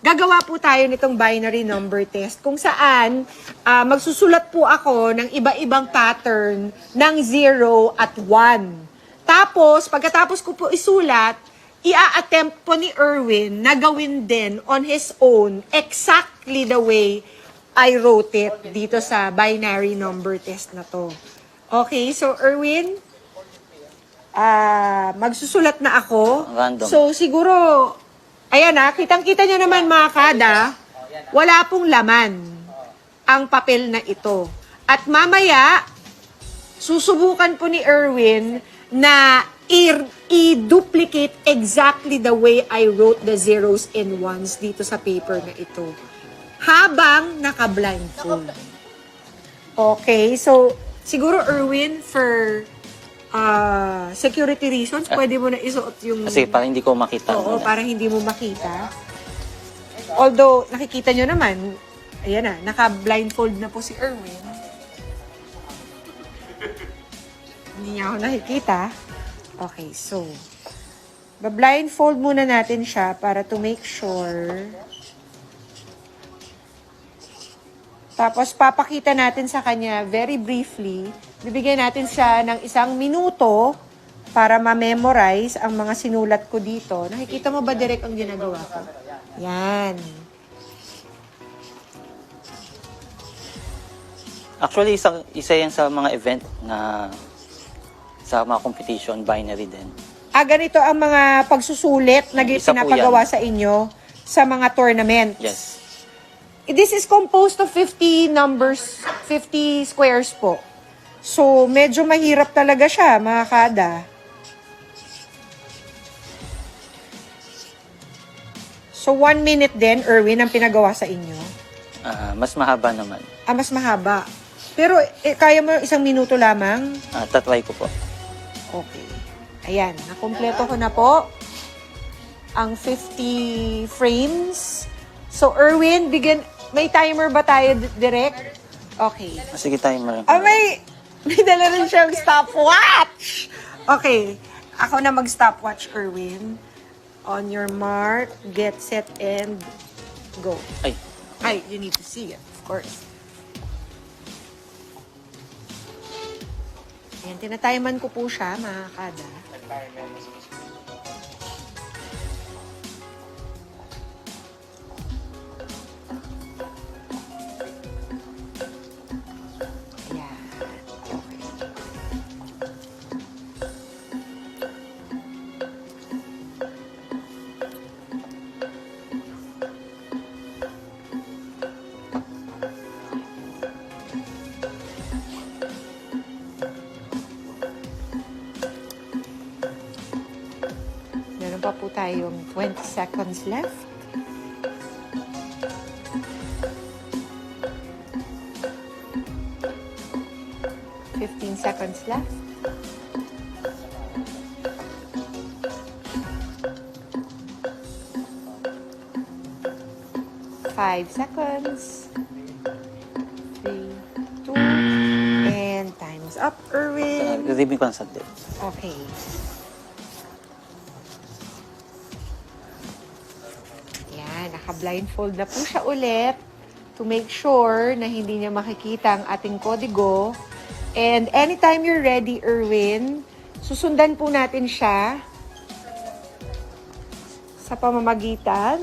Gagawa po tayo nitong binary number test kung saan magsusulat po ako ng iba-ibang pattern ng 0 at 1. Tapos, pagkatapos ko po isulat, ia-attempt po ni Erwin na gawin din on his own exactly the way I wrote it dito sa binary number test na to. Okay, so Erwin, magsusulat na ako. Random. So, siguro, ayan kitang-kita nyo naman mga kada, wala pong laman ang papel na ito. At mamaya, susubukan po ni Erwin na i-duplicate exactly the way I wrote the zeros and ones dito sa paper na ito. Habang naka-blindfold. Okay, so siguro Erwin, for security reasons, pwede mo na isuot yung... Kasi parang hindi ko makita. Oo, parang hindi mo makita. Although, nakikita nyo naman, ayan na, naka-blindfold na po si Erwin. Hindi niya ako nakikita. Okay, so, ba-blindfold muna natin siya para to make sure. Tapos, papakita natin sa kanya very briefly. Bibigyan natin siya ng 1 minuto para ma-memorize ang mga sinulat ko dito. Nakikita mo ba direct ang ginagawa ko? Yan. Actually, isa yan sa mga event na sa mga competition, binary din. Ganito ang mga pagsusulit na Isa po pinapagawa yan. sa inyo sa mga tournaments. Yes. This is composed of 50 numbers, 50 squares po. So, medyo mahirap talaga siya, mga kada. So, 1 minute din, Erwin, ang pinagawa sa inyo. Mas mahaba naman. Mas mahaba. Pero, kaya mo 1 minuto lamang? Tatry ko po. Okay. Ayan, nakumpleto ko na po ang 50 frames. So, Erwin, may timer ba tayo direct? Okay. Sige, timer. May dala rin siyang stopwatch. Okay. Ako na mag-stopwatch, Erwin. On your mark, get set, and go. Ay. You need to see it, of course. Ayan, tinatiman ko po siya, mga kada. Ayan, okay. Meron pa po tayong 20 seconds left. Seconds left. 5 seconds. 3, 2, and time's up, Erwin. Review ko lang saglit. Okay. Yan, naka-blindfold na po siya ulit to make sure na hindi niya makikita ang ating kodigo. And anytime you're ready, Erwin, susundan po natin siya sa pamamagitan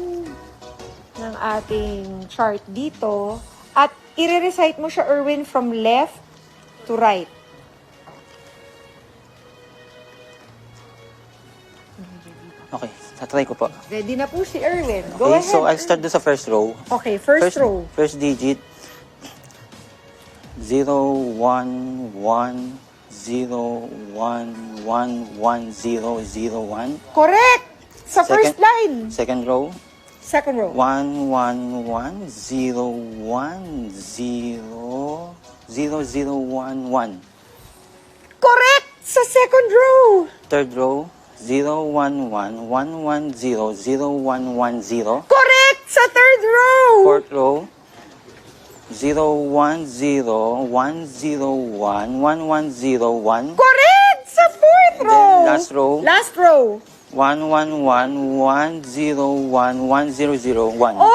ng ating chart dito. At i-recite mo siya, Erwin, from left to right. Okay, tatry ko po. Ready na po si Erwin. Go Okay, ahead. so I'll start doon sa first row. Okay, first row. First digit. 0, 1, 1, 0, 1, 1, 1, 0, 0, 1. Correct! Sa first line. Second row. Second row. 1, 1, 1, 0, 1, 0, 0, 0, 1, 1. Correct! Sa second row. Third row. 0, 1, 1, 1, 1, 0, 0, 1, 1, 0. Correct! Sa third row. Fourth row. 0, 1, 0, 1, 0, 1, 1, 1, 0, 1. Correct! Sa fourth row. Then last row. Last row. 11110110001. Oh,